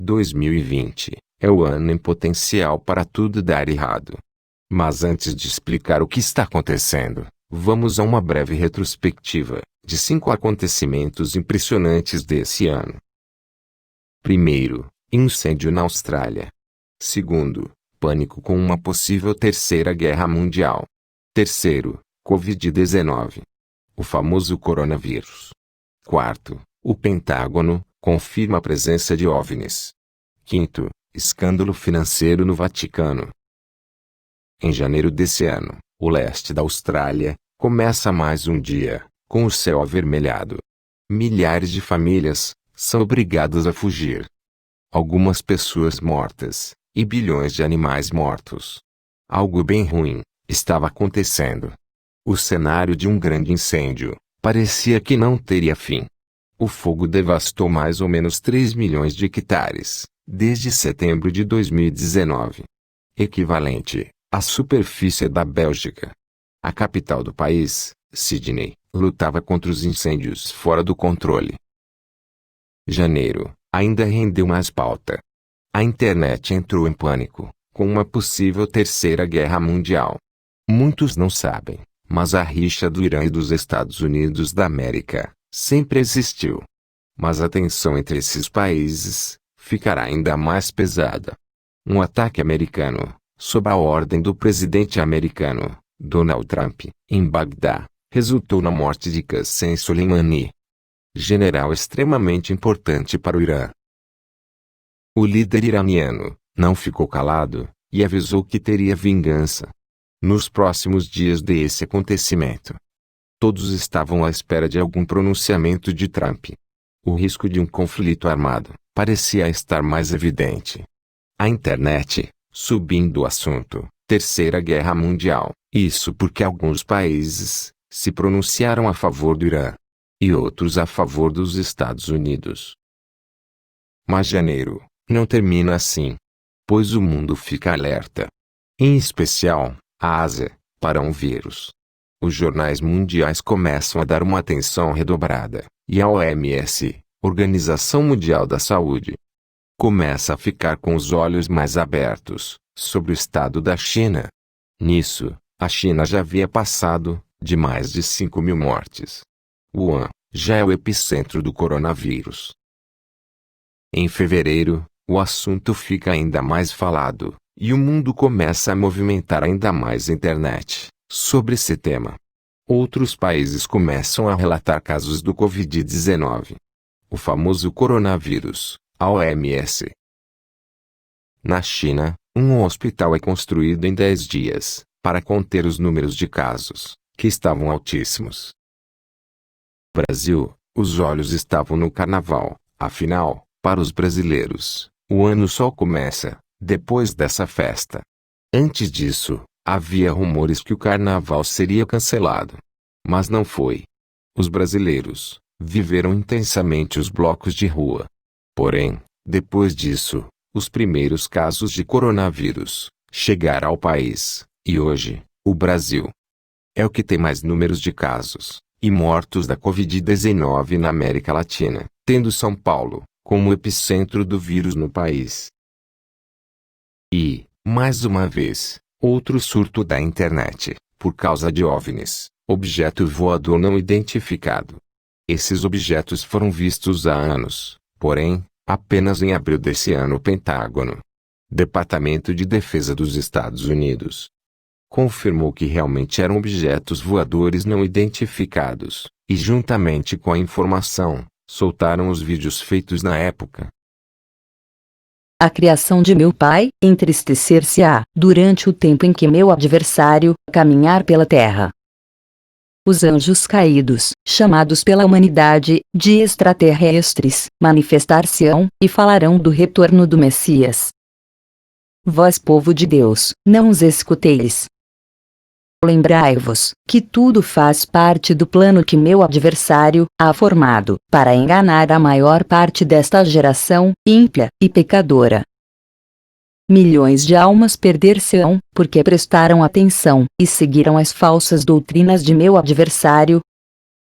2020 é o ano em potencial para tudo dar errado. Mas antes de explicar o que está acontecendo, vamos a uma breve retrospectiva de 5 acontecimentos impressionantes desse ano. Primeiro, incêndio na Austrália. Segundo, pânico com uma possível terceira guerra mundial. Terceiro, Covid-19. O famoso coronavírus. Quarto, o Pentágono confirma a presença de OVNIs. Quinto, escândalo financeiro no Vaticano. Em janeiro desse ano, o leste da Austrália começa mais um dia com o céu avermelhado. Milhares de famílias são obrigadas a fugir. Algumas pessoas mortas e bilhões de animais mortos. Algo bem ruim estava acontecendo. O cenário de um grande incêndio parecia que não teria fim. O fogo devastou mais ou menos 3 milhões de hectares desde setembro de 2019. Equivalente à superfície da Bélgica. A capital do país, Sydney, lutava contra os incêndios fora do controle. Janeiro ainda rendeu mais pauta. A internet entrou em pânico com uma possível terceira guerra mundial. Muitos não sabem, mas a rixa do Irã e dos Estados Unidos da América sempre existiu. Mas a tensão entre esses países ficará ainda mais pesada. Um ataque americano, sob a ordem do presidente americano, Donald Trump, em Bagdá, resultou na morte de Qassem Soleimani, general extremamente importante para o Irã. O líder iraniano não ficou calado e avisou que teria vingança nos próximos dias desse acontecimento. Todos estavam à espera de algum pronunciamento de Trump. O risco de um conflito armado parecia estar mais evidente. A internet, subindo o assunto, Terceira Guerra Mundial, isso porque alguns países se pronunciaram a favor do Irã e outros a favor dos Estados Unidos. Mas janeiro não termina assim, pois o mundo fica alerta. Em especial, a Ásia, para um vírus. Os jornais mundiais começam a dar uma atenção redobrada, e a OMS, Organização Mundial da Saúde, começa a ficar com os olhos mais abertos sobre o estado da China. Nisso, a China já havia passado de mais de 5 mil mortes. Wuhan já é o epicentro do coronavírus. Em fevereiro, o assunto fica ainda mais falado, e o mundo começa a movimentar ainda mais a internet sobre esse tema. Outros países começam a relatar casos do Covid-19. O famoso coronavírus, a OMS. Na China, um hospital é construído em 10 dias, para conter os números de casos, que estavam altíssimos. No Brasil, os olhos estavam no carnaval, afinal, para os brasileiros, o ano só começa depois dessa festa. Antes disso, havia rumores que o carnaval seria cancelado. Mas não foi. Os brasileiros viveram intensamente os blocos de rua. Porém, depois disso, os primeiros casos de coronavírus chegaram ao país, e hoje, o Brasil é o que tem mais números de casos e mortos da Covid-19 na América Latina, tendo São Paulo como epicentro do vírus no país. E, mais uma vez, outro surto da internet, por causa de OVNIs, objeto voador não identificado. Esses objetos foram vistos há anos, porém, apenas em abril desse ano o Pentágono, Departamento de Defesa dos Estados Unidos, confirmou que realmente eram objetos voadores não identificados, e juntamente com a informação, soltaram os vídeos feitos na época. A criação de meu pai entristecer-se-á durante o tempo em que meu adversário caminhar pela terra. Os anjos caídos, chamados pela humanidade de extraterrestres, manifestar-se-ão e falarão do retorno do Messias. Vós, povo de Deus, não os escuteis. Lembrai-vos que tudo faz parte do plano que meu adversário há formado para enganar a maior parte desta geração ímpia e pecadora. Milhões de almas perder-se-ão, porque prestaram atenção e seguiram as falsas doutrinas de meu adversário.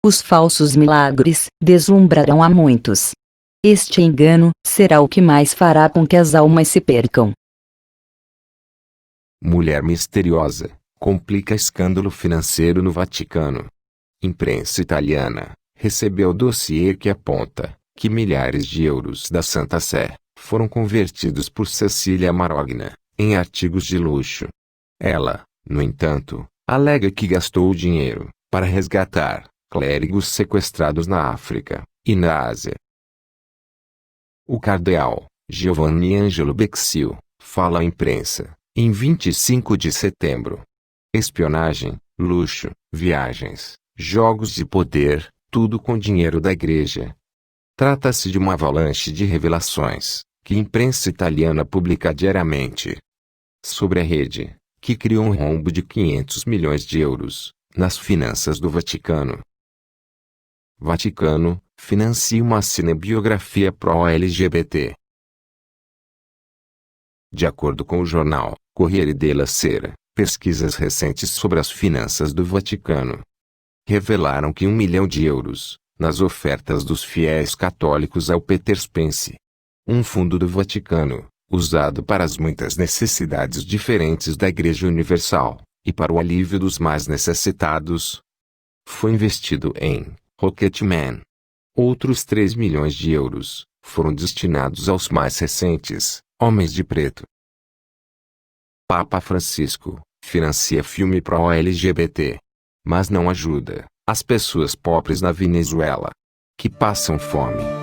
Os falsos milagres deslumbrarão a muitos. Este engano será o que mais fará com que as almas se percam. Mulher misteriosa complica escândalo financeiro no Vaticano. Imprensa italiana recebeu dossiê que aponta que milhares de euros da Santa Sé foram convertidos por Cecília Marogna em artigos de luxo. Ela, no entanto, alega que gastou o dinheiro para resgatar clérigos sequestrados na África e na Ásia. O cardeal Giovanni Angelo Becciu fala à imprensa, em 25 de setembro. Espionagem, luxo, viagens, jogos de poder, tudo com dinheiro da igreja. Trata-se de uma avalanche de revelações que a imprensa italiana publica diariamente sobre a rede, que criou um rombo de 500 milhões de euros nas finanças do Vaticano. Vaticano financia uma cinebiografia pró-LGBT. De acordo com o jornal Corriere della Sera, pesquisas recentes sobre as finanças do Vaticano revelaram que 1 milhão de euros nas ofertas dos fiéis católicos ao Peter Spence, um fundo do Vaticano, usado para as muitas necessidades diferentes da Igreja Universal, e para o alívio dos mais necessitados, foi investido em Rocketman. Outros 3 milhões de euros foram destinados aos mais recentes Homens de Preto. Papa Francisco financia filme pró-LGBT, mas não ajuda as pessoas pobres na Venezuela, que passam fome.